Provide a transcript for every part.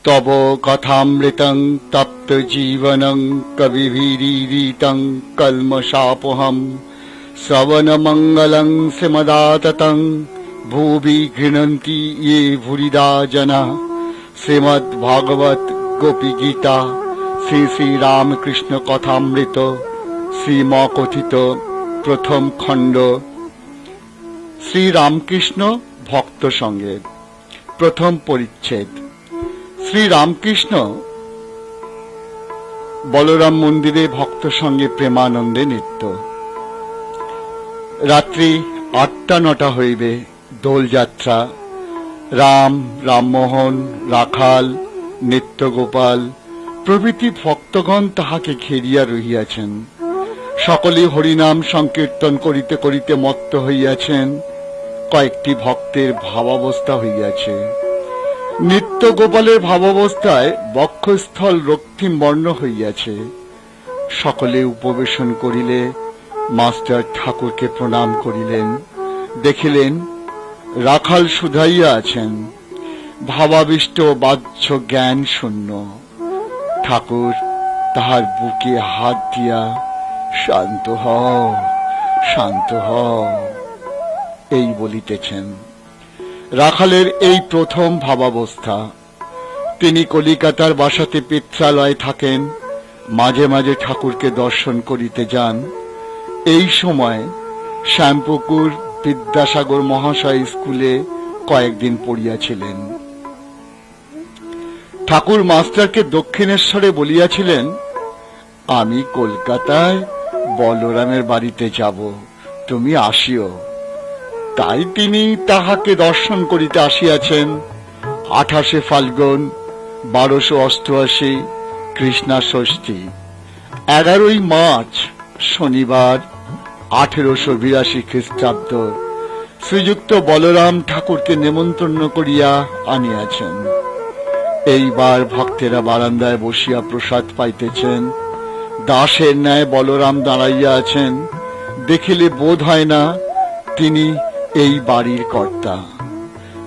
तव कथामृतं तप्त जीवनं कविभिरीरितं कल्मषापहं श्रवणमङ्गलं श्रीमदाततं भुवि गृह्णन्ति ये भूरिदा जना। श्रीमद्भागवत गोपी गीता श्री श्री रामकृष्ण कथामृत श्रीमकथित प्रथम खंड श्री रामकृष्ण भक्त संगे प्रथम परिच्छेद। श्री रामकृष्ण बलराम मंदिरे भक्त संगे प्रेमानंदे नित्य। रात्रि 8टा-9टा हইবে দোল যাত্রা। রাম, রামমোহন, রাখাল, নিত্যগোপাল প্রভৃতি ভক্তগণ তাহাকে ঘেরিয়া রহিয়াছেন। সকলে হরিনাম সংকীর্তন করিতে করিতে মত্ত হইয়াছেন। কয়েকটি ভক্তের ভাবাবস্থা হইয়াছে। নিত্যগোপালের ভাবাবস্থায় বক্ষস্থল রক্তিম বর্ণ হইয়াছে। সকলে উপবেশন করিলে মাস্টার ঠাকুরকে প্রণাম করিলেন। দেখিলেন রাখাল শুধাইয়া আছেন, ভাবাবিষ্ট বাহ্য জ্ঞান শূন্য। ঠাকুর তাহার বুকে হাত দিয়া শান্ত হও, শান্ত হও এই বলিতেছেন। রাখালের এই প্রথম ভাবাবস্থা। তিনি কলিকাতার বাসাতে পিত্রালয়ে থাকেন, মাঝে মাঝে ঠাকুরকে দর্শন করিতে যান। এই সময় শ্যামপুকুর বিদ্যাসাগর মহাশয় স্কুলে কয়েকদিন পড়িয়াছিলেন। ঠাকুর মাস্টারকে দক্ষিণেশ্বরে বলিয়াছিলেন, আমি কলকাতায় বলরামের বাড়িতে যাব, তুমি আসিও। তাই তিনি তাহাকে দর্শন করিতে আসিয়াছেন। 28 ফাল্গুন 1288 কৃষ্ণা ষষ্ঠী, 11 মার্চ শনিবার 1882 খ্রিস্টাব্দ শ্রীযুক্ত বলরাম ঠাকুরকে নেমন্তন্ন করিয়া আনিয়াছেন। এইবার ভক্তেরা বারান্দায় বসিয়া প্রসাদ পাইতেছেন। দাসের ন্যায় বলরাম দাঁড়াইয়া আছেন। দেখিলে বোধ হয় না তিনি এই বাড়ির কর্তা।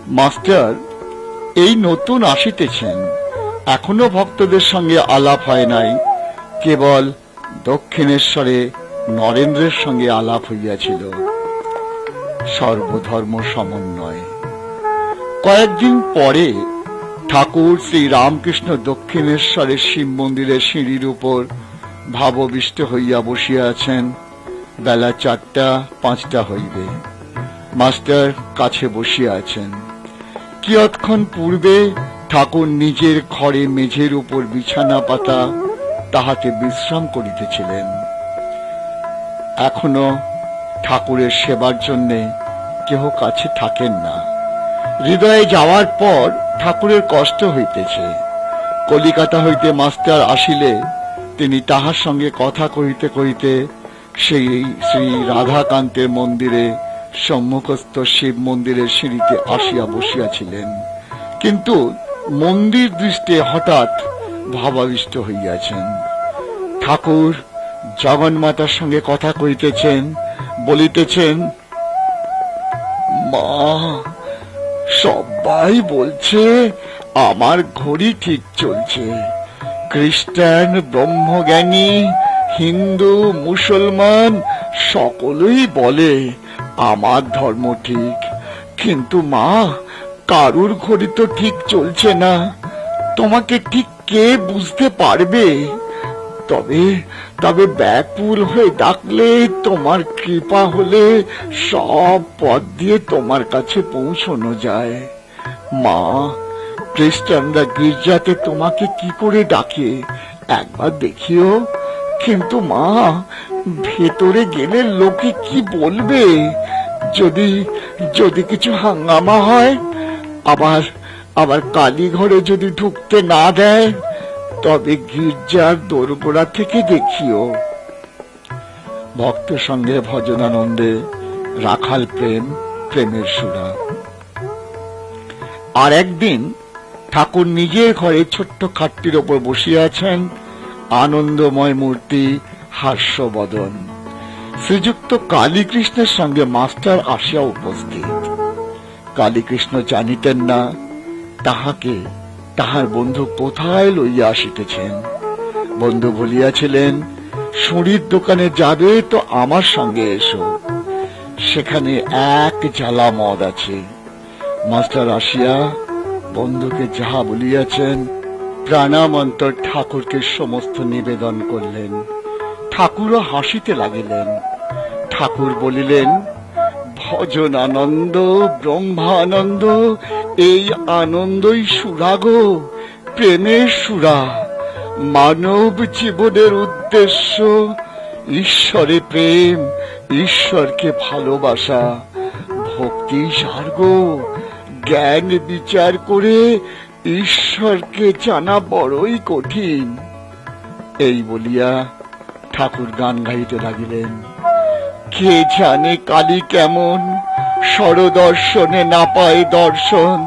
মাস্টার এই নতুন আসিতেছেন, এখনো ভক্তদের সঙ্গে আলাপ হয় নাই। কেবল দক্ষিণেশ্বরে নরেন্দ্রের সঙ্গে আলাপ হইয়াছিল। সর্বধর্ম সমন্বয়। কয়েকদিন পরে ঠাকুর শ্রী রামকৃষ্ণ দক্ষিণেশ্বরের শিব মন্দিরের সিঁড়ির উপর ভাববিষ্ট হইয়া বসিয়া আছেন। বেলা 4টা-5টা হইবে। মাস্টার কাছে বসিয়া আছেন। কিয়ৎক্ষণ পূর্বে ঠাকুর নিজের ঘরে মেঝের উপর বিছানা পাতা তাহাতে বিশ্রাম করিতেছিলেন। এখনো ঠাকুরের সেবার জন্য কেহ কাছে থাকেন না। হৃদয়ে যাওয়ার পর ঠাকুরের কষ্ট হইতেছে। কলিকাতা হইতে মাস্টার আসিলে তিনি তাহার সঙ্গে কথা কহিতে কহিতে সেই শ্রী রাধাকান্তের মন্দিরে সম্মুখস্থ শিব মন্দিরের সিঁড়িতে আসিয়া বসিয়াছিলেন। কিন্তু মন্দির দৃষ্টে হঠাৎ ভাবাবিষ্ট হইয়াছেন। ঠাকুর জগন্মাতার সঙ্গে কথা কইতেছেন, বলিতেছেন, মা সবাই বলছে আমার ঘড়ি ঠিক চলছে। খ্রিস্টান, ব্রহ্মজ্ঞানী, হিন্দু, মুসলমান সকলেই বলে আমার ধর্ম ঠিক। কিন্তু মা কারুর ঘড়ি তো ঠিক চলছে না। তোমাকে ঠিক কে বুঝতে পারবে? তবে তবে ব্যাকুল হয়ে ডাকলে, তোমার কৃপা হলে সব পথ দিয়ে তোমার কাছে পৌঁছানো যায়। মা খ্রিস্টানরা গির্জাতে তোমাকে কি করে ডাকে একবার দেখিও। কিন্তু মা ভেতরে গেলে লোকে কি বলবে? যদি যদি কিছু হাঙ্গামা হয়, আবার আবার কালী ঘরে যদি ঢুকতে না দেয়, তবে গির্জার দোরগোড়া থেকে দেখিও। ভক্ত সঙ্গে ভজনানন্দে রাখাল প্রেম, প্রেমের সুরা। আর একদিন ঠাকুর নিজের ঘরে ছোট্ট খাটটির ওপর বসিয়া আছেন। আনন্দময় মূর্তি, হাস্যবদন। শ্রীযুক্ত কালীকৃষ্ণের সঙ্গে মাস্টার আসিয়া উপস্থিত। কালীকৃষ্ণ জানিতেন না তাহাকে তাহার বন্ধু কোথায় লইয়া আসিতেছেন। বন্ধু বলিয়াছিলেন, সুঁড়ির দোকানে যাবে তো আমার সঙ্গে এসো, সেখানে এক জ্বালা মদ আছে। মাস্টার আসিয়া বন্ধুকে যাহা বলিয়াছেন প্রাণামন্তর ঠাকুরকে সমস্ত নিবেদন করলেন। ঠাকুরও হাসিতে লাগিলেন। ঠাকুর বলিলেন, ভজন আনন্দ, ব্রহ্মানন্দ, এই আনন্দই সুরা গো, প্রেমের সুরা। মানব জীবনের উদ্দেশ্য ঈশ্বরে প্রেম, ঈশ্বরকে ভালোবাসা। ভক্তি সার গো, জ্ঞান বিচার করে ঈশ্বরকে জানা বড়ই কঠিন। এই বলিয়া ঠাকুর গান গাইতে লাগিলেন। কে জানে কালী কেমন, স্বরদর্শনে না পায় দর্শন।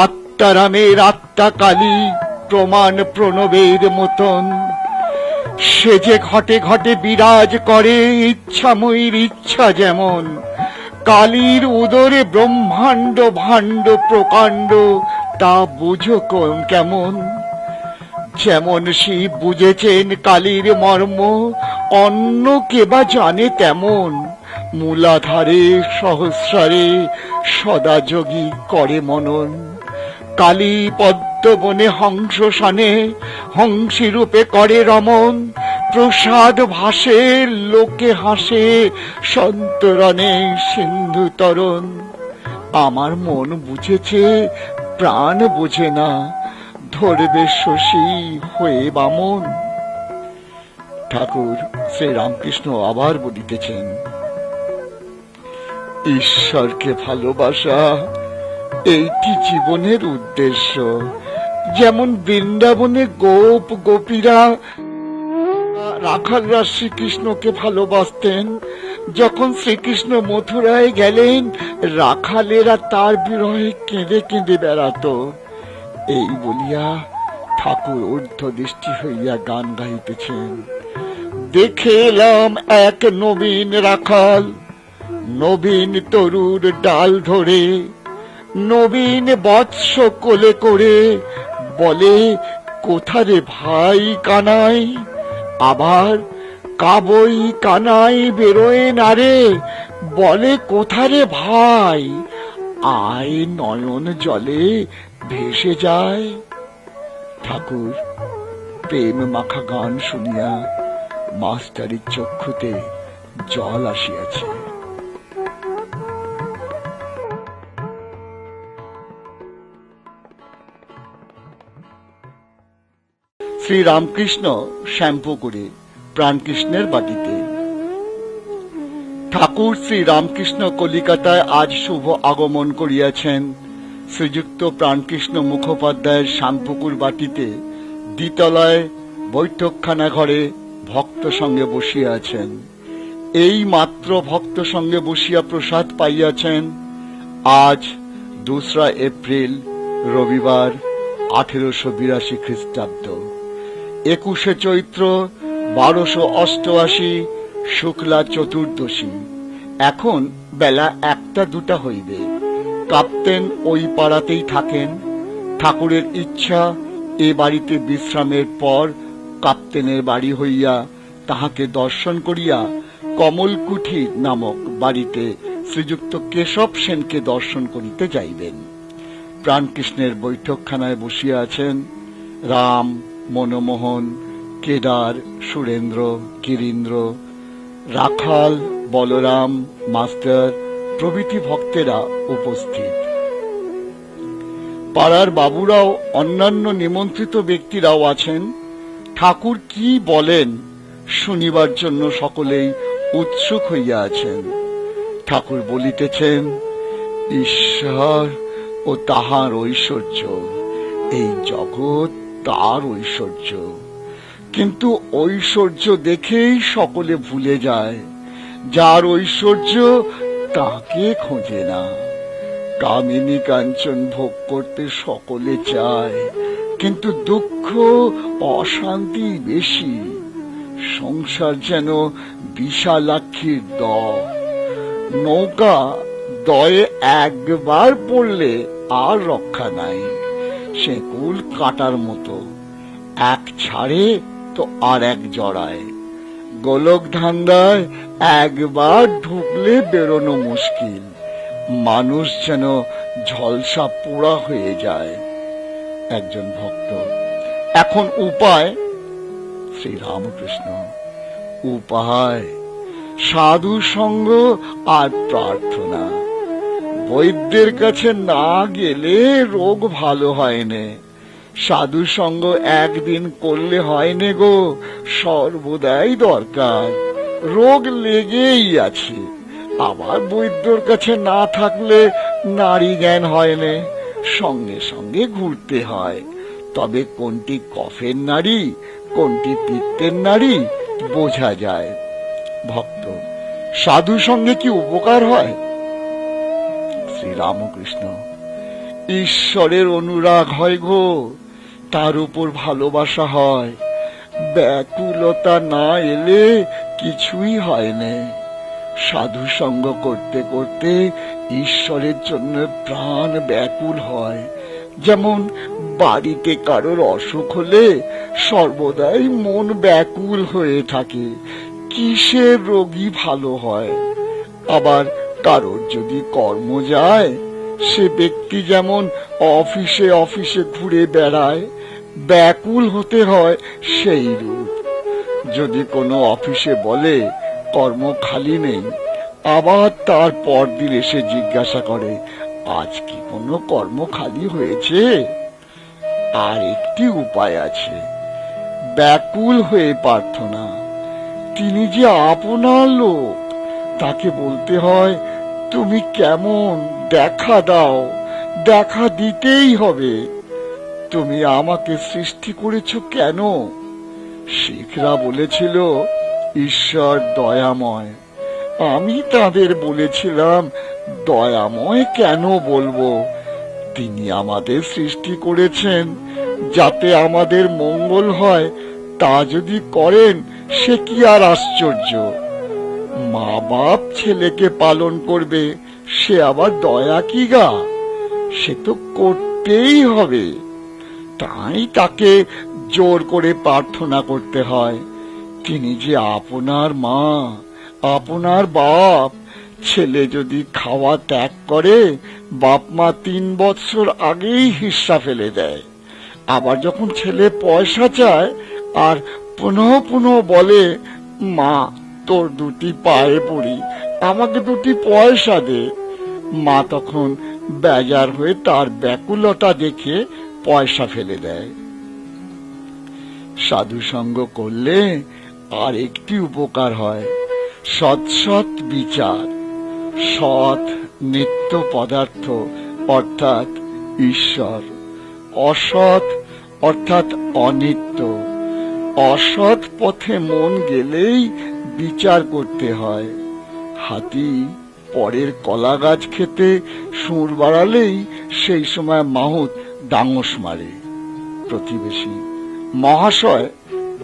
আত্মারামের আত্মা কালী, প্রমাণ প্রণবের মতন। সে যে ঘটে ঘটে বিরাজ করে, ইচ্ছাময়ীর ইচ্ছা যেমন। কালীর উদরে ব্রহ্মাণ্ড ভাণ্ড প্রকাণ্ড, তা বুঝো কেমন। যেমন শিব বুঝেছেন কালীর মর্ম, অন্য কে বা জানে তেমন। মূলাধারে সহস্রারে সদা যোগী করে মনন। কালী পদ্মবনে হংস শানে, হংসী রূপে করে রমন। প্রসাদ ভাসে লোকে হাসে, সন্তরণে সিন্ধু তরণ। আমার মন বুঝেছে, প্রাণ বোঝে না, ধরবে শশী হয়ে বামন। ঠাকুর শ্রীরামকৃষ্ণ আবার বলিতেছেন, ঈশ্বরকে ভালোবাসা এইটি জীবনের উদ্দেশ্য। যেমন বৃন্দাবনে গোপ গোপীরা রাখালরা শ্রীকৃষ্ণকে ভালোবাসতেন, যখন শ্রীকৃষ্ণ মথুরায় গেলেন রাখালেরা তার বিরহে কেঁদে কেঁদে বেড়াত। এই বলিয়া ঠাকুর ঊর্ধ্ব দৃষ্টি হইয়া গান গাইতেছেন। দেখে এলাম এক নবীন রাখাল, নবীন তরুর ডাল ধরে। নবীন বৎস কোলে করে, বলে কোথারে ভাই কানাই। আবার কাবই কানাই বেরোয় না রে, বলে কোথারে ভাই। আয় নয়ন জলে ভেসে যায়। ঠাকুর প্রেম মাখা গান শুনিয়া মাস্টারের চক্ষুতে জল আসিয়াছে। শ্রীরামকৃষ্ণ শ্যাম্পু করে প্রাণকৃষ্ণের বাটিতে। ঠাকুর শ্রীরামকৃষ্ণ কলিকাতায় আজ শুভ আগমন করিয়াছেন। শ্রীযুক্ত প্রাণকৃষ্ণ মুখোপাধ্যায়ের শ্যামপুকুর বাটিতে দ্বিতলায় বৈঠকখানা ঘরে ভক্ত সঙ্গে বসিয়া আছেন। এই মাত্র ভক্ত সঙ্গে বসিয়া প্রসাদ পাইয়াছেন। আজ 2 এপ্রিল রবিবার 1882 খ্রিস্টাব্দ, 21 চৈত্র 1288 শুক্লা চতুর্দশী। এখন বেলা 1টা-2টা হইবে। কাপ্তেন ওই পাড়াতেই থাকেন। ঠাকুরের ইচ্ছা এ বাড়িতে বিশ্রামের পর কাপ্তেনের বাড়ি হইয়া তাহাকে দর্শন করিয়া কমলকুঠি নামক বাড়িতে শ্রীযুক্ত কেশব সেনকে দর্শন করিতে যাইবেন। প্রাণকৃষ্ণের বৈঠকখানায় বসিয়া আছেন রাম, মনমোহন, কেদার, সুরেন্দ্র, গিরীন্দ্র, রাখাল, বলরাম, মাস্টার প্রভৃতি ভক্তেরা উপস্থিত। পাড়ার বাবুরাও, অন্যান্য নিমন্ত্রিত ব্যক্তিরাও আছেন। ঠাকুর কি বলেন শুনিবার জন্য সকলেই উৎসুক হইয়া আছেন। ঠাকুর বলিতেছেন, ঈশ্বর ও তাহার ঐশ্বর্য, এই জগৎ তার ঐশ্বর্য। কিন্তু ঐশ্বর্য দেখেই সকলে ভুলে যায়। যার ঐশ্বর্য তাকে খোঁজে না। কামিনী কাঞ্চন ভোগ করতে সকলে চায়, কিন্তু দুঃখ অশান্তি বেশি। সংসার যেন বিশালাক্ষীর নৌকা দয়ে একবার পড়লে আর রক্ষা নাই। শেকুল কাটার মতো, এক ছাড়ে তো আর এক জড়ায়। গোলক ধান্দায় একবার ঢুকলে বেরোনো মুশকিল, মানুষ যেন ঝলসা পোড়া হয়ে যায়। একজন ভক্ত: এখন উপায়? শ্রীরামকৃষ্ণ: উপায় সাধু সঙ্গ আর প্রার্থনা। বৈদ্যের কাছে না গেলে রোগ ভালো হয় না, সাধু সঙ্গ একদিন করলে হয় না গো, সর্বদাই দরকার। রোগ লেগেই আছে, আবার বৈদ্যর কাছে না থাকলে নারী জ্ঞান হয় না, সঙ্গে সঙ্গে ঘুরতে হয়। তবে কোনটি কফের নারী কোনটি পিত্তের নারী বোঝা যায়। ভক্ত: সাধু সঙ্গে কি উপকার হয়? শ্রীরামকৃষ্ণ: ঈশ্বরের অনুরাগ হয় গো, তার উপর ভালোবাসা হয়। ব্যাকুলতা না এলে কিছুই হয় না। সাধু সঙ্গ করতে করতে ঈশ্বরের জন্য প্রাণ ব্যাকুল হয়। যেমন বাড়িতে কারোর অসুখ হলে সর্বদাই মন ব্যাকুল হয়ে থাকে, কিসের রোগী ভালো হয়। আবার কারোর যদি কর্ম যায়, সে ব্যক্তি যেমন অফিসে অফিসে ঘুরে বেড়ায়, ব্যাকুল হতে হয় সেই রূপ। যদি কোনো অফিসে বলে কর্ম খালি নেই, আবার তার পরদিন এসে জিজ্ঞাসা করে আজ কি কোনো কর্ম খালি হয়েছে? আর একটি উপায় আছে, ব্যাকুল হয়ে প্রার্থনা। তিনি যে আপনার লোক, তাকে বলতে হয় তুমি কেমন, দেখা দাও, দেখা দিতেই হবে। তুমি আমাকে সৃষ্টি করেছ কেন? শিখরা বলেছিল ঈশ্বর দয়াময়, আমি তাদের বলেছিলাম দয়াময় কেন বলবো? তিনি আমাদের সৃষ্টি করেছেন যাতে আমাদের মঙ্গল হয়, তা যদি করেন সে কি আর আশ্চর্য? মা বাপ ছেলেকে পালন করবে, সে আবার দয়া কি গা? সে তো করতেই হবে। তাই তাকে জোর করে প্রার্থনা করতে হয়। তিনি যে আপনার মা, আপনার বাপ। ছেলে যদি খাওয়া ত্যাগ করে, বাপ মা 3 বছর আগেই হিস্সা ফেলে দেয়। আবার যখন ছেলে পয়সা চায় আর পুনঃ পুনঃ বলে মা তোর 2টি পায়ে পড়ি, আমাকে 2টি পয়সা দে, মা তখন বেজার হয়ে তার ব্যাকুলতা দেখে পয়সা ফেলে দেয়। সাধু সঙ্গ করলে আর একটি উপকার হয়, সৎ সৎ বিচার। সৎ নিত্য পদার্থ অর্থাৎ ঈশ্বর, অসৎ অর্থাৎ অনিত্য। অসৎ পথে মন গেলেই বিচার করতে হয়। হাতি পরের কলা গাছ খেতে সুর বাড়ালেই সেই সময় মাহুত ডাঙস মারে। প্রতিবেশী: মহাশয়,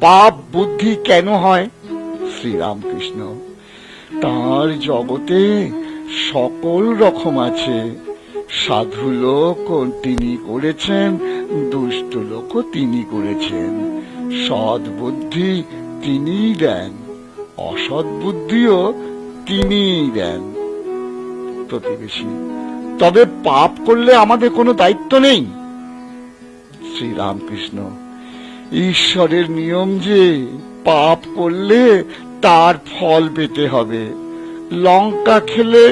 পাপ বুদ্ধি কেন হয়? শ্রীরামকৃষ্ণ: তার জগতে সকল রকম আছে। সাধু লোক তিনি করেছেন, দুষ্ট লোক তিনি করেছেন। সৎ বুদ্ধি তিনিই দেন, অসৎ বুদ্ধিও তিনিই দেন। প্রতিবেশী: তবে পাপ করলে আমাদের কোনো দায়িত্ব নেই? শ্রীরামকৃষ্ণ: ঈশ্বরের নিয়ম যে পাপ করলে তার ফল পেতে হবে। লঙ্কা খেলে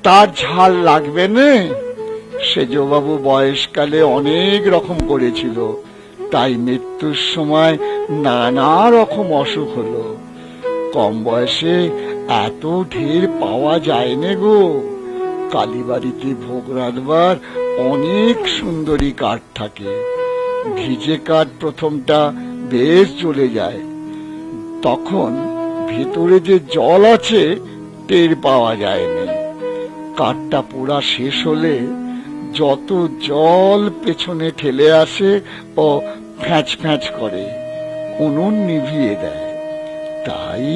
তার ঝাল লাগবে না? সেজবাবু বয়সকালে অনেক রকম করেছিল, তাই মৃত্যুর সময় নানা রকম অসুখ হলো। কম বয়সে এত ঢের পাওয়া যায় না গো। কালীবাড়িতে ভোগ রাঁধবার অনেক সুন্দরী কাঠ থাকে। ভিজে কাঠ প্রথমটা বেশ জ্বলে যায়, তখন ভেতরে যে জল আছে টের পাওয়া যায় না। কাঠটা পোড়া শেষ হলে যত জল পেছনে ঠেলে আসে ও ফ্যাঁচ ফ্যাঁচ করে, উনুন নিভিয়ে দেয়। তাই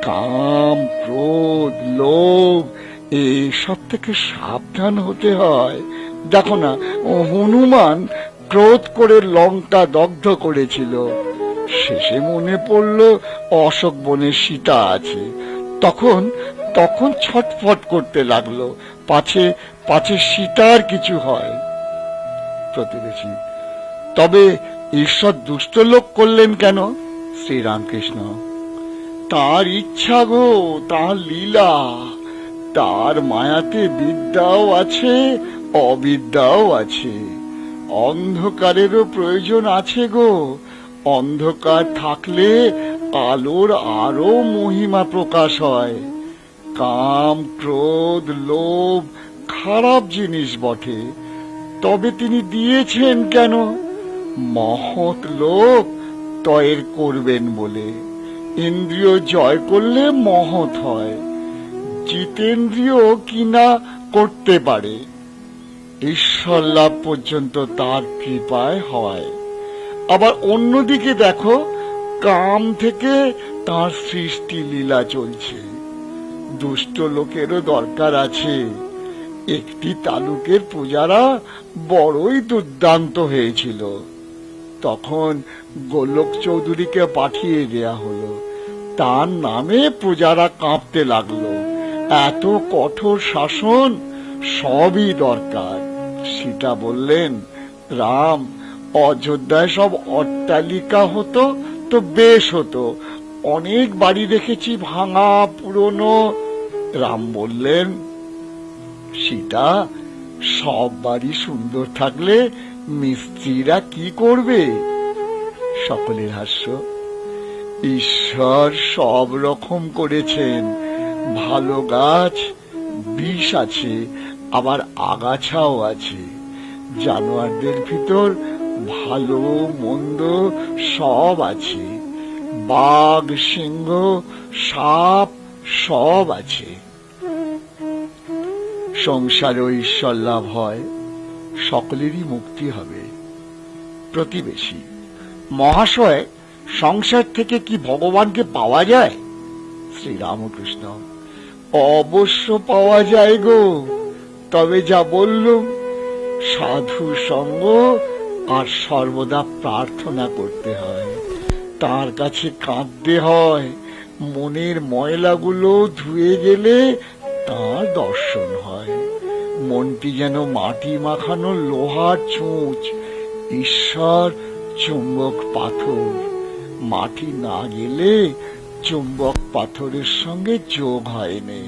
কাম, ক্রোধ, লোভ এসব থেকে সাবধান হতে হয়। দেখো না, হনুমান ক্রোধ করে লঙ্কা দগ্ধ করেছিল। শেষে মনে পড়ল অশোক বনে সীতা আছে। তখন তখন ছটফট করতে লাগলো, পাছে পাছে সীতার কিছু হয়। প্রতিবেশী: তবে ঈশ্বর দুষ্ট লোক করলেন কেন? শ্রীরামকৃষ্ণ: তার ইচ্ছা গো, তার লীলা। তার মায়াতে বিদ্যাও আছে, অবিদ্যাও আছে। অন্ধকারেরও প্রয়োজন আছে গো। অন্ধকার থাকলে আলোর আরো মহিমা প্রকাশ হয়। কাম, ক্রোধ, লোভ খারাপ জিনিস বটে, তবে তিনি দিয়েছেন কেন? মহৎ লোক তয়ের করবেন বলে। ইন্দ্রিয় জয় করলে মহৎ হয়। জিতেন্দ্রিয় কিনা করতে পারে। ঈশ্বর লাভ পর্যন্ত তার কৃপায় হয়। আবার অন্যদিকে দেখো, কাম থেকে তার সৃষ্টি লীলা চলছে। দুষ্ট লোকেরও দরকার আছে। একটি তালুকের পূজারা বড়ই দুর্দান্ত হয়েছিল। তখন গোলক চৌধুরীকে পাঠিয়ে দেয়া হলো। তার নামে প্রজারা কাঁপতে লাগলো। এত কঠোর শাসন সবই দরকার। সীতা বললেন, রাম, অযোধ্যায় সব অট্টালিকা হতো তো বেশ হতো। অনেক বাড়ি দেখেছি ভাঙা পুরনো। রাম বললেন, সীতা, সব বাড়ি সুন্দর থাকলে মিস্ত্রিরা কি করবে? সকলের হাস্য। ঈশ্বর সব রকম করেছেন। ভালো গাছ, বিষ আছে, আবার আগাছাও আছে। জানোয়ারদের ভিতর ভালো মন্দ সব আছে। বাঘ, সিংহ, সাপ সব আছে। সংসারেও ঈশ্বর লাভ হয়, সকলেরই মুক্তি হবে। প্রতিবেশী: মহাশয়, সংসার থেকে কি ভগবানকে পাওয়া যায়? শ্রীরামকৃষ্ণ: অবশ্য পাওয়া যায় গো। তবে যা বললুম, সাধু সঙ্গ আর সর্বদা প্রার্থনা করতে হয়। তার কাছে কাঁদতে হয়। মনের ময়লাগুলো ধুয়ে গেলে তার দর্শন হয়। মনটি যেন মাটি মাখানো লোহার চুঁচ, ঈশ্বর চুম্বক পাথর। মাটি না গেলে চুম্বক পাথরের সঙ্গে যোগ হয়নি।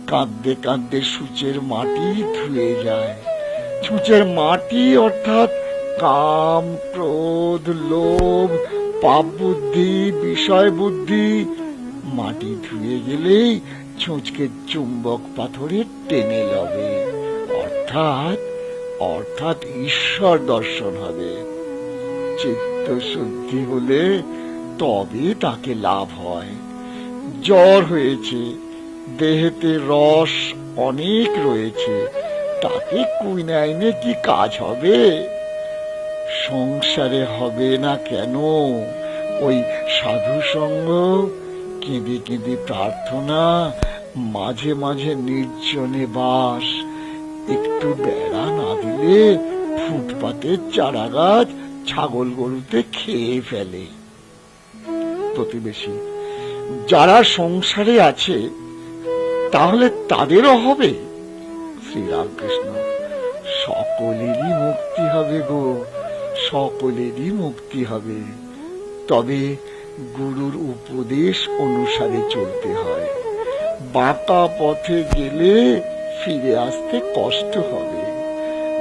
কাঁদতে কাঁদতে সূচের মাটি ধুয়ে যায়। সূচের মাটি অর্থাৎ কাম, ক্রোধ, লোভ, পাপ বুদ্ধি, বিষয় বুদ্ধি। মাটি ধুয়ে গেলেই ছুঁচকে চুম্বক পাথরে টেনে লবে, অর্থাৎ ঈশ্বর দর্শন হবে। চিত্ত শুদ্ধি হলে তবে তাকে লাভ হয়। জ্বর হয়েছে, দেহেতে রস অনেক রয়েছে, তাকে কুইনাইনে কি কাজ হবে? সংসারে হবে না কেন? ওই সাধু সঙ্গ, কেঁদে কেঁদে প্রার্থনা, মাঝে মাঝে নির্জনে বাস। একটু বেড়া না দিলে ফুটপাতের চারা গাছ ছাগল গরুতে খেয়ে ফেলে। প্রতিবেশী: যারা সংসারে আছে তাহলে তাদেরও হবে? শ্রীরামকৃষ্ণ: সকলেরই মুক্তি হবে গো, সকলেরই মুক্তি হবে। তবে গুরুর উপদেশ অনুসারে চলতে হয়। বাঁকা পথে গেলে ফিরে আসতে কষ্ট হবে।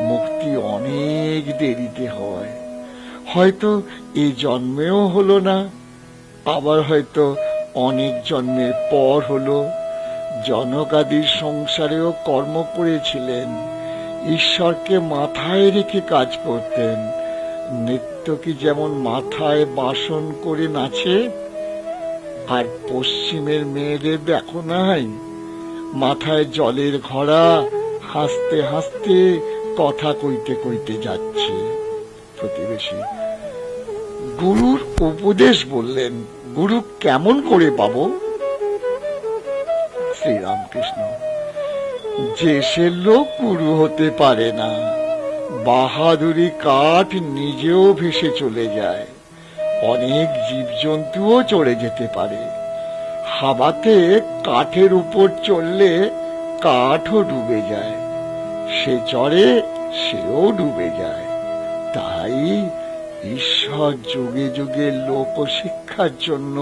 মুক্তি অনেক দেরিতে হয়। হয়তো এই জন্মেও হলো না, আবার হয়তো অনেক জন্মের পর হলো। জনকাদির সংসারেও কর্ম করেছিলেন, ঈশ্বরকে মাথায় রেখে কাজ করতেন। নৃত্যকি যেমন মাথায় বাসন করে নাচে, আর পশ্চিমের মেয়েদের দেখো নাই, মাথায় জলের ঘড়া, হাসতে হাসতে কথা কইতে কইতে যাচ্ছে। প্রতিবেশী: গুরুর উপদেশ বললেন, গুরু কেমন করে পাবো? শ্রীরামকৃষ্ণ: যে সে লোক গুরু হতে পারে না, বাহাদুরি কাঠ নিজেও ভেসে চলে যায়, অনেক জীবজন্তুও চড়ে যেতে পারে। হাওয়াতে কাঠের উপর চললে কাঠও ডুবে যায়, সে চড়ে সেও ডুবে যায়। তাই ঈশ্বর যুগে যুগে লোকশিক্ষার জন্য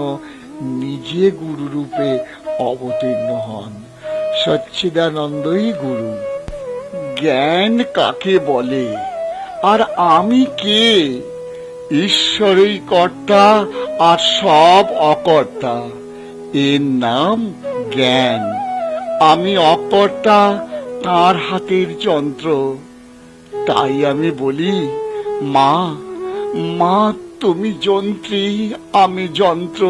নিজে গুরু রূপে অবতীর্ণ হন। সচ্চিদানন্দই গুরু। জ্ঞান কাকে বলে আর আমি কে? ঈশ্বরই কর্তা আর সব অকর্তা, এর নাম জ্ঞান। আমি অকর্তা, তার হাতের যন্ত্র। তাই আমি বলি, মা মা তুমি যন্ত্রী, আমি যন্ত্র।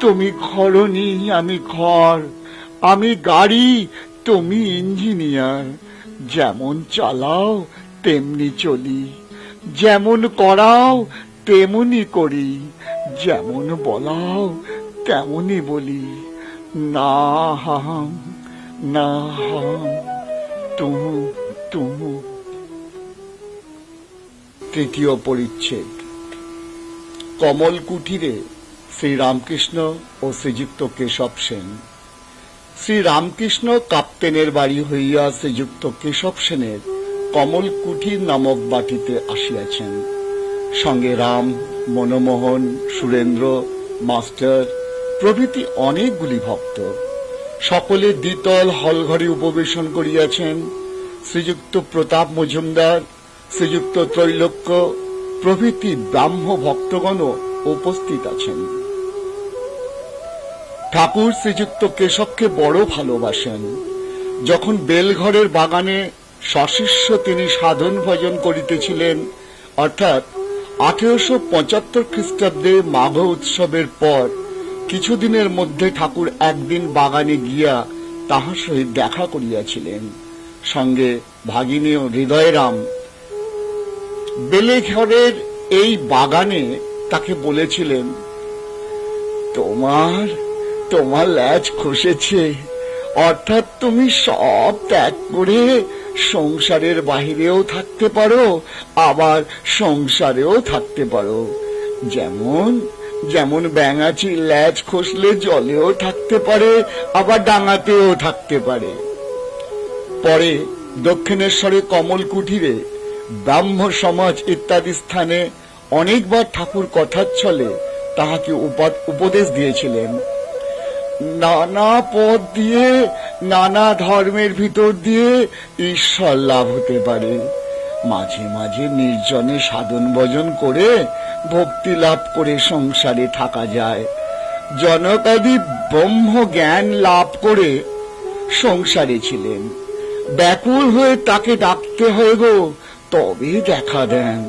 তুমি ঘরণী, আমি ঘর। আমি গাড়ি, তুমি ইঞ্জিনিয়ার। যেমন চালাও তেমনি চলি, যেমন করাও তেমনি করি, যেমন বলাও তেমনি বলি। না হাম না হাম তুমু তুমু। তৃতীয় পরিচ্ছেদ। কমল কুঠিরে শ্রী রামকৃষ্ণ ও শ্রীযুক্ত কেশব সেন। শ্রী রামকৃষ্ণ কাপ্তেনের বাড়ি হইয়া শ্রীযুক্ত কেশব সেনের কমল কুঠির নামক বাটিতে আসিয়াছেন। সঙ্গে রাম, মনমোহন, সুরেন্দ্র, মাস্টার প্রভৃতি অনেকগুলি ভক্ত। সকলে দ্বিতল হলঘরে উপবেশন করিয়াছেন। শ্রীযুক্ত প্রতাপ মজুমদার, শ্রীযুক্ত ত্রৈলোক্য প্রভৃতি ব্রাহ্ম ভক্তগণ উপস্থিত আছেন। ঠাকুর শ্রীযুক্ত কেশবকে বড় ভালোবাসেন। যখন বেলঘরের বাগানে সশিষ্য তিনি সাধন ভজন করিতেছিলেন, অর্থাৎ 1875 খ্রিস্টাব্দে মাঘ উৎসবের পর কিছুদিনের মধ্যে ঠাকুর একদিন বাগানে গিয়া তাহার সহিত দেখা করিয়াছিলেন। সঙ্গে ভাগিনী হৃদয়রাম। বেলেঘরের এই বাগানে তাকে বলেছিলেন, তোমার ল্যাজ খসেছে, অর্থাৎ তুমি সব ত্যাগ করে সংসারের বাহিরেও থাকতে পারো, আবার সংসারেও থাকতে পারো। যেমন ব্যাঙাচি ল্যাজ খসলে জলেও থাকতে পারে, আবার ডাঙাতেও থাকতে পারে। পরে দক্ষিণেশ্বরে কমল কুঠিরে, ব্রাহ্ম সমাজ ইত্যাদি স্থানে অনেকবার ঠাকুর কথার ছলে তাহাকে উপদেশ দিয়েছিলেন। নানা পথ দিয়ে, নানা ধর্মের ভিতর দিয়ে ঈশ্বর লাভ হতে পারে। মাঝে মাঝে নির্জনে সাধন ভজন করে ভক্তি লাভ করে সংসারে থাকা যায়। জনকাদি ব্রহ্ম জ্ঞান লাভ করে সংসারে ছিলেন। ব্যাকুল হয়ে তাকে ডাকতে হয় গো, তবে দেখা দেন।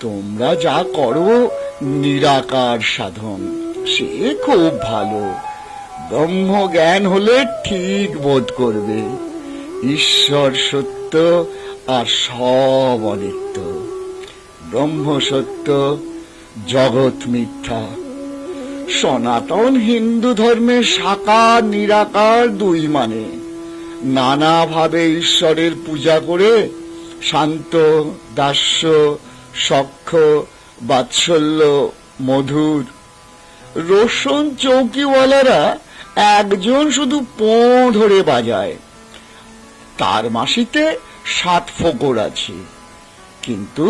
তোমরা যা করো নিরাকার সাধন, সে খুব ভালো। ব্রহ্ম জ্ঞান হলে ঠিক বোধ করবে ঈশ্বর সত্য আর সব অনিত্য। ব্রহ্ম সত্য, জগৎ মিথ্যা। সনাতন হিন্দু ধর্মের সাকার নিরাকার দুই মানে। নানাভাবে ঈশ্বরের পূজা করে শান্ত, দাস্য, সখ্য, বাৎসল্য, মধুর। রোশন চৌকিওয়ালারা একজন শুধু পোঁ ধরে বাজায়, তার মাসিতে 7 ফোঁকর আছে, কিন্তু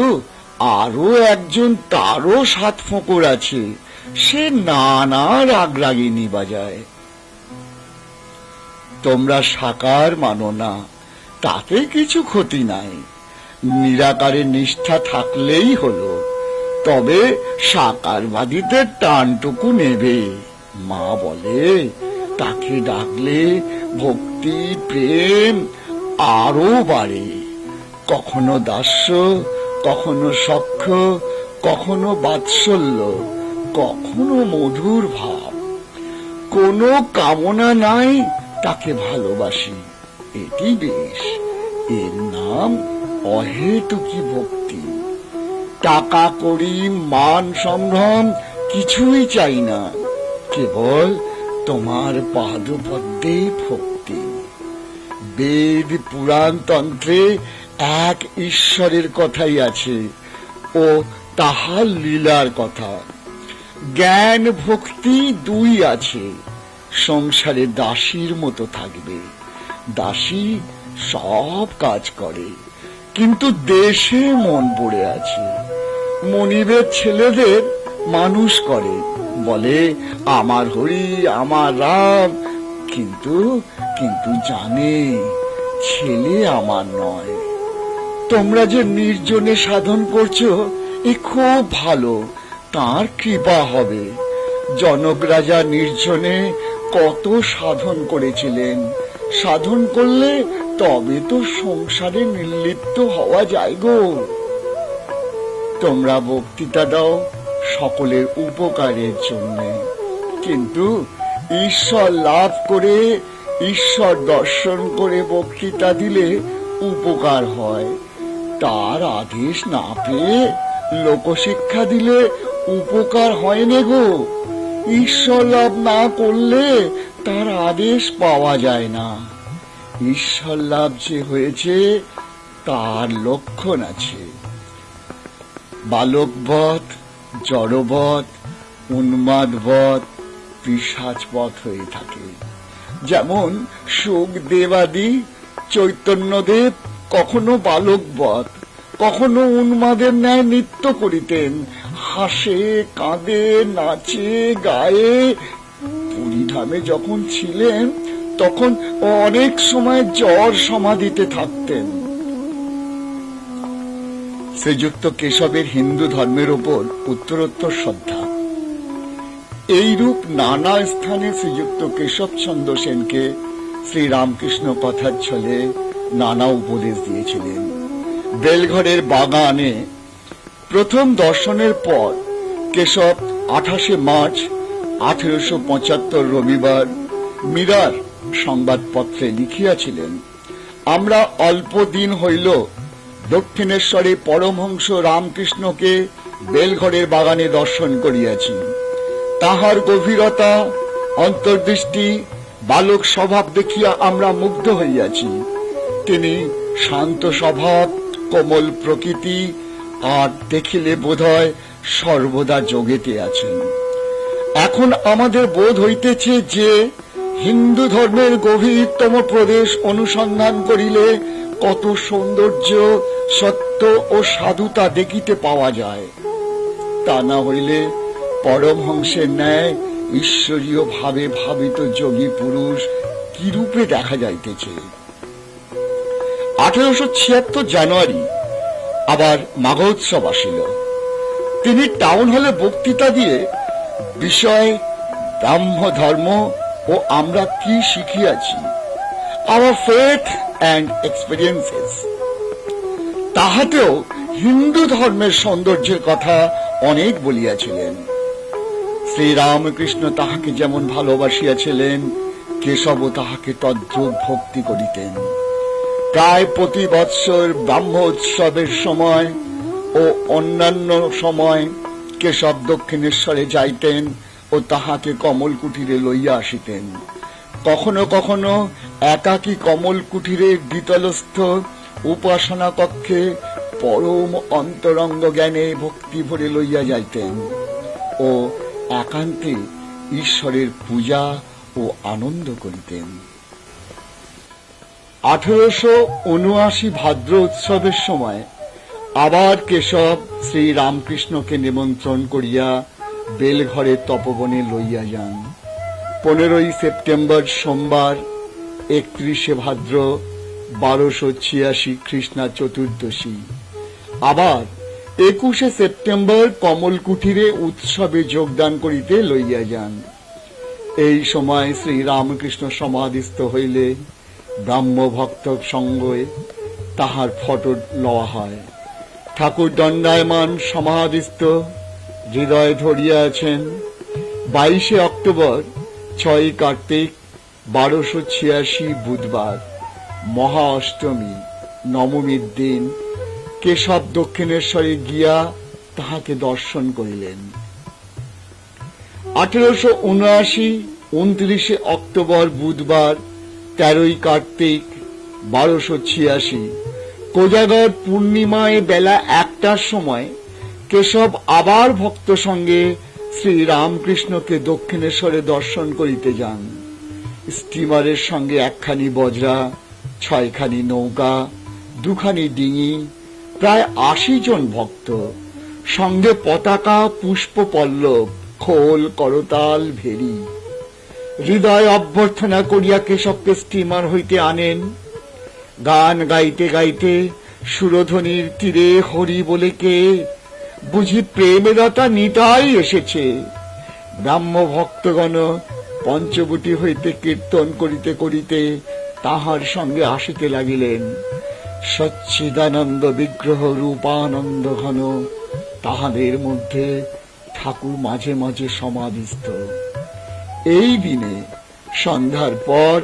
আরো একজন তারও 7 ফোঁকর আছে, সে নানা রাগরাগিনী বাজায়। তোমরা সাকার মানো না, তাতে কিছু ক্ষতি নাই, নিরাকারে নিষ্ঠা থাকলেই হলো। তবে সাকারবাদীতে টানটুকু নেবে। মা বলে, তাকে ডাকলে ভক্তি প্রেম আরো বাড়ে। কখনো দাস্য, কখনো সখ্য, কখনো বাৎসল্য, কখনো মধুর ভাব। কোনো কামনা নাই, তাকে ভালোবাসি, এটি বেশ। এর নাম অহেতুকী ভক্তি। টাকা কড়ি মান সম্ভ্রম কিছুই চাই না, কেবল তোমার পাদপদ্মে ভক্তি। বেদ পুরাণ তন্ত্রে এক ঈশ্বরের কথাই আছে ও তাহার লীলার কথা। জ্ঞান ভক্তি দুই আছে, সংসারে দাসীর মতো থাকবে। দাসী সব কাজ করে, কিন্তু দেশে মন পড়ে আছে। মনিবের ছেলেদের মানুষ করে, বলে আমার হরি আমার রাম, কিন্তু কিন্তু জানে ছেলে আমার নয়। তোমরা যে নির্জনে সাধন করছো এ খুব ভালো, তার কৃপা হবে। জনক রাজা নির্জনে কত সাধন করেছিলেন, সাধন করলে তবে তো সংসারে নির্লিপ্ত হওয়া যায় গো। তোমরা বক্তৃতা দাও সকলের উপকারের জন্য, কিন্তু ঈশ্বর লাভ করে ঈশ্বর দর্শন করে বক্তৃতা দিলে উপকার হয়। তার আদেশ না পেয়ে লোকশিক্ষা দিলে উপকার হয় না গো। ঈশ্বর লাভ না করলে তার আদেশ পাওয়া যায় না। ঈশ্বর লাভ যে হয়েছে তার লক্ষণ আছে। বালকবধ, জড়বধ, উন্মাদবধ, পিশাচবধ হয়ে থাকে। যেমন সুখদেবাদি চৈতন্যদেব কখনো বালকবধ, কখনো উন্মাদের ন্যায় নৃত্য করিতেন, হাসে কাঁদে নাচে গায়ে। পুরীধামে যখন ছিলেন তখন অনেক সময় জ্বর সমাধিতে থাকতেন। শ্রীযুক্ত কেশবের হিন্দু ধর্মের উপর উত্তরোত্তর শ্রদ্ধা। এইরূপ নানা স্থানে শ্রীযুক্ত কেশব চন্দ্র সেনকে শ্রীরামকৃষ্ণ কথার ছলে নানা উপদেশ দিয়েছিলেন। বেলঘরের বাগানে প্রথম দর্শনের পর কেশব 28 মার্চ 1875 রবিবার মিরার সংবাদপত্রে লিখিয়াছিলেন, আমরা অল্প দিন হইল দক্ষিণেশ্বরে পরমহংস রামকৃষ্ণকে বেলঘরের বাগানে দর্শন করিয়াছি। তাহার গভীরতা, অন্তর্দৃষ্টি, বালক স্বভাব দেখিয়া আমরা মুগ্ধ হইয়াছি। তিনি শান্ত স্বভাব, কোমল প্রকৃতি, আর দেখিলে বোধহয় সর্বদা যোগেতে আছেন। এখন আমাদের বোধ হইতেছে যে হিন্দু ধর্মের গভীরতম প্রদেশ অনুসন্ধান করিলে কত সৌন্দর্য, সত্য ও সাধুতা দেখিতে পাওয়া যায়। তা না হইলে পরমহংসের ন্যায় ঈশ্বরীয় ভাবে ভাবিত যোগী পুরুষ কি রূপে দেখা যাইতেছে। 1876 জানুয়ারি আবার মাঘোৎসব আসিল। তিনি টাউন হলে বক্তৃতা দিয়ে বিষয় ব্রাহ্ম ধর্ম ও আমরা কি শিখিয়াছি, our faith and experiences, তাহাতেও Hindu ধর্মের সৌন্দর্যের কথা অনেক বলিয়াছিলেন। শ্রীরামকৃষ্ণ তাহাকে যেমন ভালোবাসিয়াছিলেন, কেশবও তাহাকে তদ্রূপ ভক্তি করিতেন। প্রায় প্রতি বৎসর ব্রাহ্ম উৎসবের সময় ও অন্যান্য সময় কেশব দক্ষিণেশ্বরে যাইতেন ও তাহাকে কমল কুটিরে লইয়া আসিতেন। কখনো কখনো একাকী কমল কুটিরের দ্বিতলস্থ উপাসনা কক্ষে পরম অন্তরঙ্গ জ্ঞানে ভক্তি ভরে লইয়া যাইতেন ও একান্তে ঈশ্বরের পূজা ও আনন্দ করিতেন। 1879 ভাদ্র উৎসবের সময় আবার কেশব শ্রী রামকৃষ্ণকে নিমন্ত্রণ করিয়া বেলঘরের তপবনে লইয়া যান। 15 সেপ্টেম্বর সোমবার, 31 ভাদ্র 1286 খ্রিস্টা চতুর্দশী। আবার 21 সেপ্টেম্বর কমল কুটিরে উৎসবে যোগদান করিতে লইয়া যান। এই সময় শ্রী রামকৃষ্ণ সমাধিস্থ হইলে ব্রাহ্ম ভক্ত সঙ্গে তাহার ফটো লওয়া হয়। ঠাকুর দণ্ডায়মান সমাধিস্থ, হৃদয় ধরিয়া আছেন। 22 অক্টোবর 6 কার্তিক 1286 বুধবার, মহা অষ্টমী, নবমীর দিন কেশব দক্ষিণেশ্বরে গিয়া তাহাকে দর্শন করিলেন। 1879 29 অক্টোবর বুধবার 13 কার্তিক 1286 কোজাগর পূর্ণিমায় বেলা 1টার সময় কেশব আবার ভক্ত সঙ্গে শ্রী রামকৃষ্ণকে দক্ষিণেশ্বরে দর্শন করিতে যান। স্টিমারের সঙ্গে 1খানি বজরা, 6খানি নৌকা, 2খানি ডিঙি, প্রায় 80 জন ভক্ত, সঙ্গে পতাকা, পুষ্প পল্লব, খোল, করতাল, ভেরি। হৃদয় অভ্যর্থনা করিয়া কেশবকে স্টিমার হইতে আনেন। গান গাইতে গাইতে সুরধ্বনির তীরে হরি বলে কে, বুঝি প্রেমদাতা নিতাই এসেছে। ব্রাহ্ম ভক্তগণ পঞ্চবটী হইতে কীর্তন করিতে করিতে তাহার সঙ্গে আসিতে লাগিলেন। সচ্চিদানন্দ বিগ্রহ রূপানন্দ ঘন, তাহাদের মধ্যে ঠাকুর মাঝে মাঝে সমাধিস্থ। এই দিনে সন্ধ্যার পর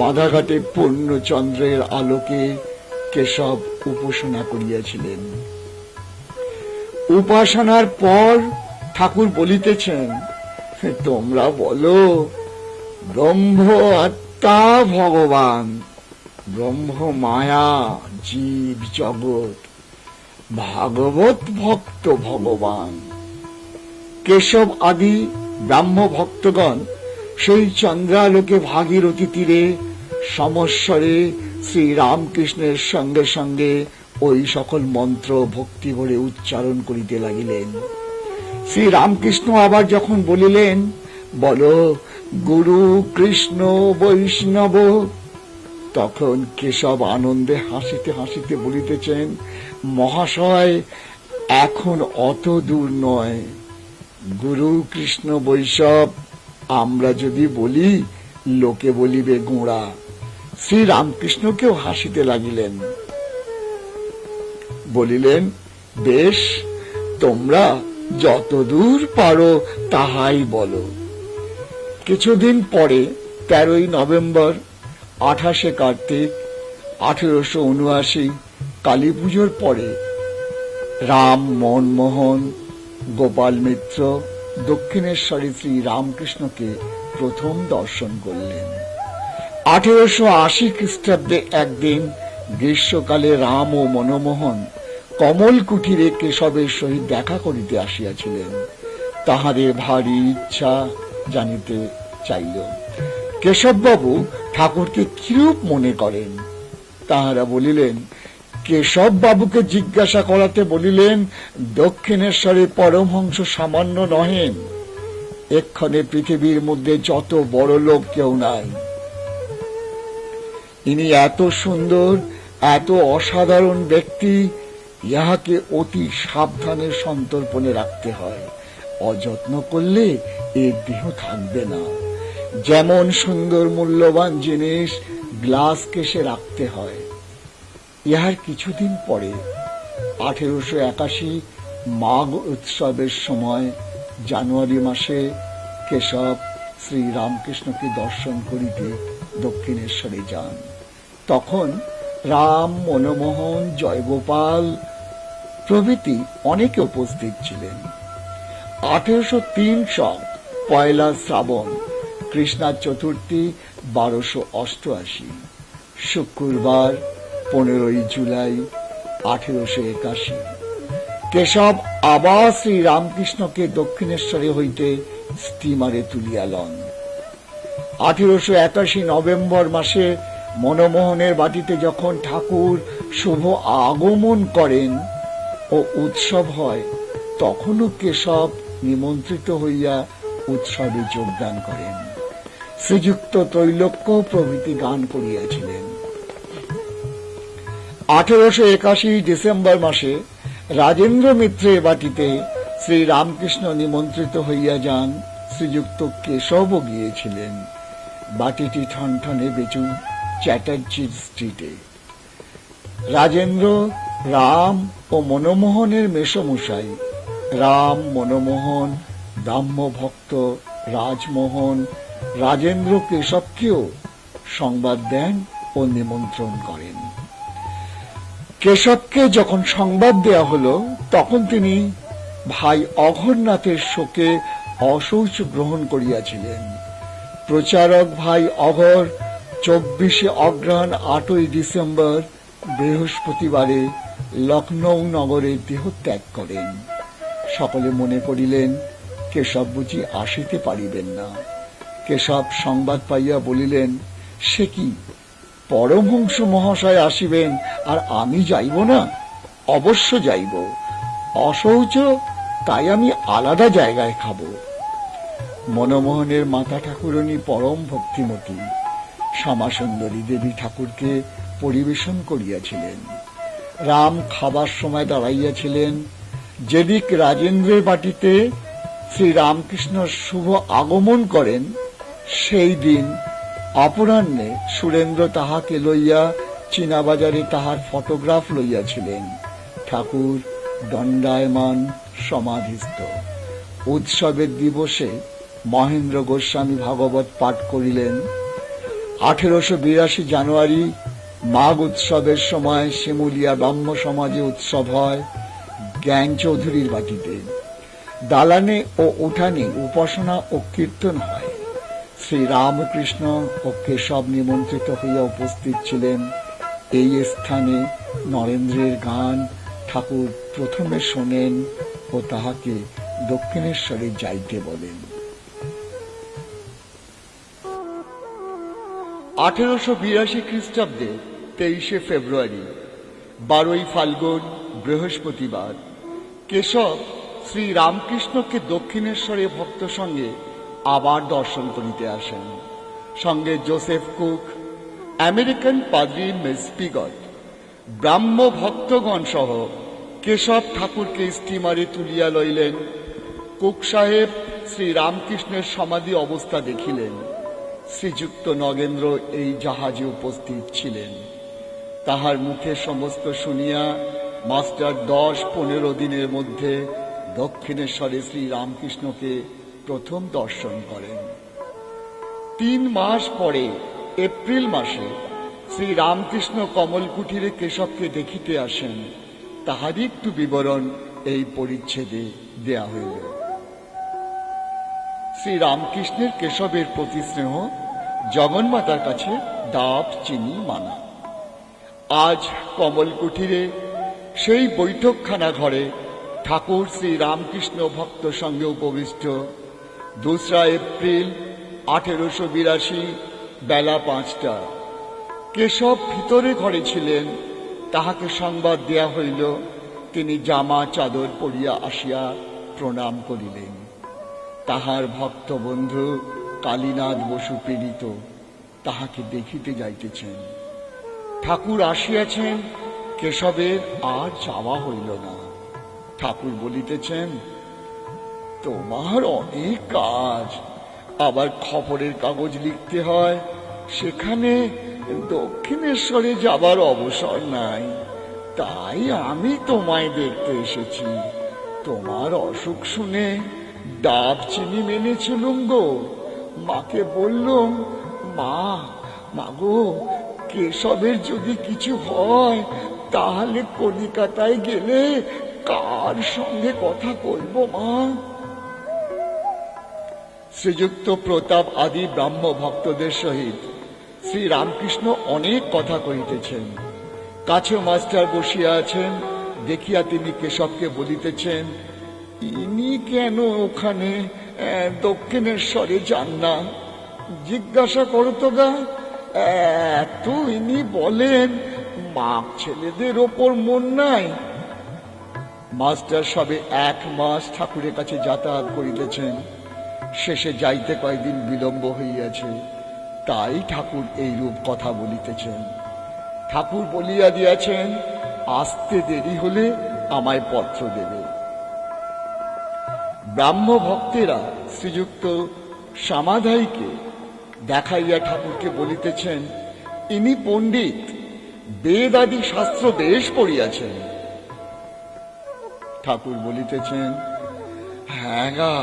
বাঁধাঘাটে পূর্ণচন্দ্রের আলোকে কেশব উপাসনা করিয়াছিলেন। উপাসনার পর ঠাকুর বলিতেছেন, তোমরা বলো ব্রহ্ম আত্মা ভগবান, ব্রহ্ম মায়া জীব জগৎ, ভাগবত ভক্ত ভগবান। কেশব আদি ব্রাহ্ম ভক্তগণ সেই চন্দ্রালোকে ভাগীরথী তীরে সমস্বরে শ্রী রামকৃষ্ণের সঙ্গে সঙ্গে ওই সকল মন্ত্র ভক্তি ভরে উচ্চারণ করিতে লাগিলেন। শ্রী রামকৃষ্ণ আবার যখন বলিলেন, বলো গুরু কৃষ্ণ বৈষ্ণব, তখন কেশব আনন্দে হাসিতে হাসিতে বলিতেছেন, মহাশয় এখন অত দূর নয়। গুরু কৃষ্ণ বৈষ্ণব আমরা যদি বলি, লোকে বলিবে গোঁড়া। শ্রী রামকৃষ্ণকেও হাসিতে লাগিলেন, বলিলেন, বেশ, তোমরা যতদূর পারো তাহাই বলো। কিছুদিন পরে 13ই নভেম্বর 28শে কার্তিক 1879 কালী পুজোর পরে রাম মনমোহন গোপাল মিত্র দক্ষিণেশ্বরে শ্রী রামকৃষ্ণকে প্রথম দর্শন করলেন। 1880 খ্রিস্টাব্দে একদিন গ্রীষ্মকালে রাম ও মনমোহন কমল কুঠিরে কেশবের সহিত দেখা করিতে আসিয়াছিলেন। তাহাদের ভারী ইচ্ছা জানিতে চাইল, কেশববাবু ঠাকুরকে কিরূপ মনে করেন। তাহারা বলিলেন, কেশব বাবুকে জিজ্ঞাসা করাতে বলিলেন, দক্ষিণেশ্বরে পরমহংস সামান্য নহেন, এক্ষণে পৃথিবীর মধ্যে যত বড় লোক কেউ নাই। ইনি এত সুন্দর, এত অসাধারণ ব্যক্তি, ইহাকে অতি সাবধানে সন্তর্পণে রাখতে হয়। অযত্ন করলে এর দেহ থাকবে না। যেমন সুন্দর মূল্যবান জিনিস গ্লাস কেসে রাখতে হয়। ইহার কিছুদিন পরে 1881 মাঘ উৎসবের সময় জানুয়ারি মাসে কেশব শ্রী রামকৃষ্ণকে দর্শন করিতে দক্ষিণেশ্বরে যান। তখন রাম, মনমোহন, জয়গোপাল প্রভৃতি অনেকে উপস্থিত ছিলেন। 1803 সন পয়লা শ্রাবণ, কৃষ্ণা চতুর্থী 1288, শুক্রবার 15ই জুলাই 1881, কেশব আবার শ্রী রামকৃষ্ণকে দক্ষিণেশ্বরে হইতে স্টিমারে তুলিয়া লন। 1881 নভেম্বর মাসে মনমোহনের বাটিতে যখন ঠাকুর শুভ আগমন করেন ও উৎসব হয়, তখনও কেশব নিমন্ত্রিত হইয়া উৎসবে যোগদান করেন। শ্রীযুক্ত ত্রৈলোক্য প্রভৃতি গান করিয়াছিলেন। 1881 ডিসেম্বর মাসে রাজেন্দ্র মিত্রের বাটিতে শ্রী রামকৃষ্ণ নিমন্ত্রিত হইয়া যান। শ্রীযুক্ত কেশবও গিয়েছিলেন। বাটিটি ঠনঠনে বেচু চ্যাটার্জি স্ট্রিটে। রাজেন্দ্র রাম ও মনমোহনের মেসমশাই। রাম, মনমোহন ব্রাহ্ম ভক্ত রাজমোহন রাজেন্দ্র কেশবকেও সংবাদ দেন ও নিমন্ত্রণ করেন। কেশবকে যখন সংবাদ দেয়া হল, তখন তিনি ভাই অঘরনাথের শোকে অশৌচ গ্রহণ করিয়াছিলেন। প্রচারক ভাই অঘর 24 অগ্রহায়ণ 8ই ডিসেম্বর বৃহস্পতিবারে লখনৌ নগরে দেহত্যাগ করেন। সকলে মনে করিলেন কেশব বুঝি আসিতে পারিবেন না। কেশব সংবাদ পাইয়া বলিলেন, সে কি, পরমহংস মহাশয় আসিবেন আর আমি যাইব না? অবশ্য যাইব, অশৌচ, তাই আমি আলাদা জায়গায় খাব। মনমোহনের মাতা ঠাকুরনী পরম ভক্তিমতী শ্যামাসুন্দরী দেবী ঠাকুরকে পরিবেশন করিয়াছিলেন। রাম খাবার সময় দাঁড়াইয়াছিলেন। যেদিক রাজেন্দ্রের বাটিতে শ্রী রামকৃষ্ণ শুভ আগমন করেন, সেই দিন অপরাহ্নে সুরেন্দ্র তাহাকে লইয়া চীনাবাজারে তাহার ফটোগ্রাফ লইয়াছিলেন। ঠাকুর দণ্ডায়মান সমাধিস্থ। উৎসবের দিবসে মহেন্দ্র গোস্বামী ভাগবত পাঠ করিলেন। 1882 জানুয়ারি মাঘ উৎসবের সময় শিমুলিয়া ব্রাহ্ম সমাজে উৎসব হয় জ্ঞান চৌধুরীর বাটিতে। দালানে ও উঠানে উপাসনা ও কীর্তন হয়। শ্রী রামকৃষ্ণ ও কেশব নিমন্ত্রিত হইয়া উপস্থিত ছিলেন। এই স্থানে নরেন্দ্রের গান ঠাকুর প্রথমে শোনেন ও তাহাকে দক্ষিণেশ্বরে যাইতে বলেন। 1882 খ্রিস্টাব্দে 23 ফেব্রুয়ারি 12 ফাল্গুন বৃহস্পতিবার কেশব শ্রী রামকৃষ্ণকে দক্ষিণেশ্বরে ভক্ত সঙ্গে আবার দর্শন করিতে আসেন। সঙ্গে জোসেফ কুক, আমেরিকান পাদ্রী মিস পিগট, ব্রাহ্ম ভক্তগণ সহ কেশব ঠাকুরকে স্টিমারে তুলিয়া লইলেন। কুক সাহেব শ্রী রামকৃষ্ণের সমাধি অবস্থা দেখিলেন। শ্রীযুক্ত নগেন্দ্র এই জাহাজে উপস্থিত ছিলেন। তাহার মুখে সমস্ত শুনিয়া মাস্টার 10-15 দিনের মধ্যে দক্ষিণেশ্বরে শ্রী রামকৃষ্ণকে প্রথম দর্শন করেন। 3 মাস পরে এপ্রিল মাসে শ্রী রামকৃষ্ণ কমল কুঠিরে কেশবকে দেখিতে আসেন। তাহারই একটু বিবরণ এই পরিচ্ছেদে দেয়া হইল। শ্রী রামকৃষ্ণের কেশবের প্রতি স্নেহ, জগন্মাতার কাছে ডাব চিনি মানা। আজ কমল কুঠিরে সেই বৈঠকখানা ঘরে ঠাকুর শ্রী রামকৃষ্ণ ভক্ত সঙ্গে উপবিষ্ট। 2 এপ্রিল 1882 বেলা 5টা। কেশব ভিতরে ঘরে ছিলেন। তাহাকে সংবাদ দেয়া হইল। তিনি জামা চাদর পরিয়া আসিয়া প্রণাম করিলেন। তাহার ভক্ত বন্ধু কালীনাথ বসু পীড়িত তাহাকে দেখিতে যাইতেছেন। ঠাকুর আসিয়াছেন, কেশবের আর যাওয়া হইল না। ঠাকুর বলিতেছেন, তোমার অনেক কাজ, আবার খবরের কাগজ লিখতে হয়, সেখানে দক্ষিণেশ্বরে যাবার অবসর নাই, তাই আমি তোমায় দেখতে এসেছি। তোমার অসুখ শুনে ডাব চিনি মেনেছিলুম গো। মাকে বললুম, মাগো, কেশবের যদি কিছু হয় তাহলে কলিকাতায় গেলে কার সঙ্গে কথা বলবো মা? শ্রীযুক্ত প্রতাপ আদি ব্রাহ্ম ভক্তদের সহিত শ্রী রামকৃষ্ণ অনেক কথা কহিতেছেন। কাছে মাস্টার বসিয়া আছেন। দেখিয়া তিনি কেশবকে বলিতেছেন, ইনি কেন ওখানে দক্ষিণেশ্বরে যান না? জিজ্ঞাসা করো তো গা। এত ইনি বলেন মাপ ছেলেদের ওপর মন নাই। মাস্টার সবে 1 মাস ঠাকুরের কাছে যাতায়াত করিতেছেন। শেষে যাইতে কয়েকদিন বিলম্ব হইয়াছে, তাই ঠাকুর এইরূপ কথা বলিতেছেন। ঠাকুর বলিয়া দিয়াছেন, আসতে দেরি হলে আমায় পত্র দেবে। ব্রাহ্ম ভক্তেরা শ্রীযুক্ত শ্যামাধাইকে দেখাইয়া ঠাকুরকে বলিতেছেন, ইনি পণ্ডিত, বেদ আদি শাস্ত্র বেশ পড়িয়াছেন। ঠাকুর বলিতেছেন, হ্যাঁ গা,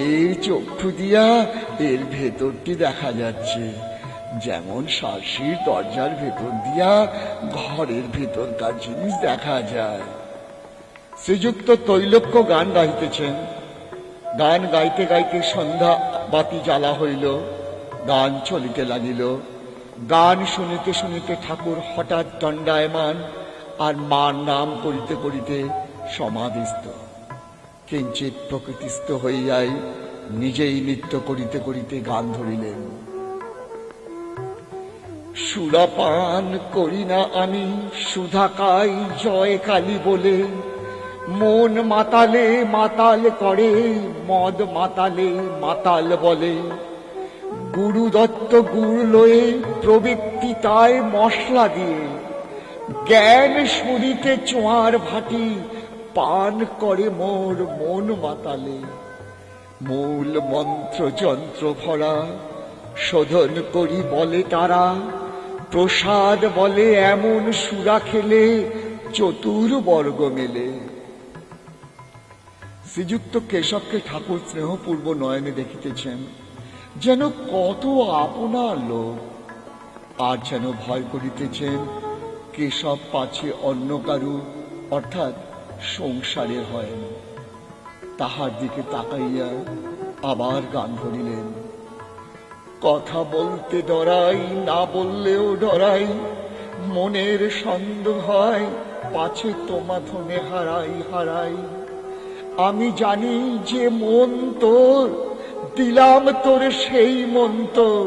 এই চক্ষু দিয়া এর ভেতরটি দেখা যাচ্ছে, যেমন শার্শির দরজার ভেতর দিয়া ঘরের ভেতরকার জিনিস দেখা যায়। শ্রীযুক্ত তৈলক্য গান গাইতেছেন। গান গাইতে গাইতে সন্ধ্যা বাতি জ্বালা হইল। গান চলিতে লাগিল। গান শুনিতে শুনিতে ঠাকুর হঠাৎ দণ্ডায়মান, আর মার নাম করিতে করিতে সমাধিস্থ। কিঞ্চিৎ প্রকৃতিস্থ হইয়াই নিজেই নৃত্য করিতে করিতে গান ধরিলেন। সুরাপান করি না আমি, সুধা খাই জয় কালী বলে, মন মাতালে মাতাল করে, মদ মাতালে মাতাল বলে। গুরু দত্ত গুড় লয়ে প্রবৃত্তি তাই মশলা দিয়ে, জ্ঞান সরিতে চোয়ার ভাটি, পান করে মোর মন মাতালে। মূল মন্ত্র যন্ত্র ভরা শোধন করি বলে তারা, প্রসাদ বলে এমন সুরা খেলে চতুর্বর্গ মেলে। শ্রীযুক্ত কেশবকে ঠাকুর স্নেহপূর্ব নয়নে দেখিতেছেন, যেন কত আপনার লোক, আর যেন ভয় করিতেছেন কেশব পাছে অন্য কারু অর্থাৎ সংসারে হয়। তাহার দিকে তাকাইয়া আবার গান ধরিলেন। কথা বলতে ডরাই, না বললেও ডরাই, মনের সন্দেহ হয় পাছে তোমাথনে হারাই হারাই। আমি জানি যে মন তোর, দিলাম তোর সেই মন তোর,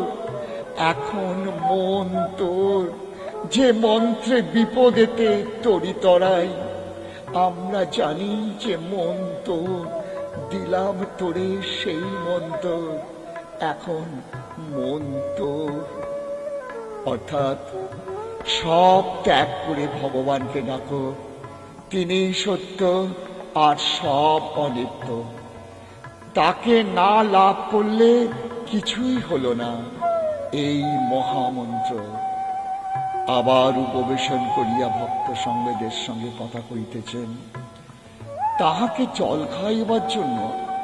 এখন মন তোর, যে মন্ত্রে বিপদেতে তরি তরাই। আমরা জানি যে মন তোর, দিলাম তোরে সেই মন তোর, এখন মন তোর। অর্থাৎ সব ত্যাগ করে ভগবানকে ডাকো, তিনি সত্য আর সব অনিত্য। তাকে না লাভ করলে কিছুই হলো না, এই মহামন্ত্র। আবার উপবেশন করিয়া ভক্ত সঙ্গেদের সঙ্গে কথা কইতেছেন। তাহাকে জল খাইবার জন্য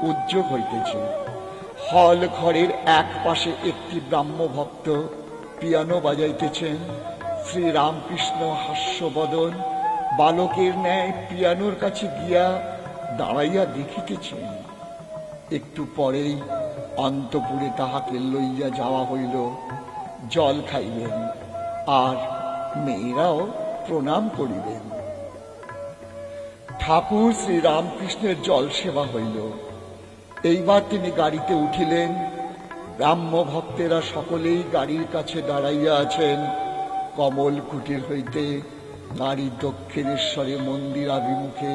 উদ্যোগ হইতেছে। হল ঘরের এক পাশে একটি ব্রাহ্ম ভক্ত পিয়ানো বাজাইতেছেন। শ্রীরামকৃষ্ণ হাস্যবদন বালকের ন্যায় পিয়ানোর কাছে গিয়া দাঁড়াইয়া দেখিতেছেন। একটু পরেই অন্তপুরে তাহাকে লইয়া যাওয়া হইল। জল খাইবেন, আর মেয়েরাও প্রণাম করিবেন। ঠাকুর শ্রীরামকৃষ্ণের জল সেবা হইল। এইবার তিনি গাড়িতে উঠিলেন। ব্রাহ্ম ভক্তেরা সকলেই গাড়ির কাছে দাঁড়াইয়া আছেন। কমল কুটির হইতে গাড়ি দক্ষিণেশ্বরে মন্দিরাভিমুখে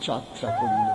যাত্রা করিল।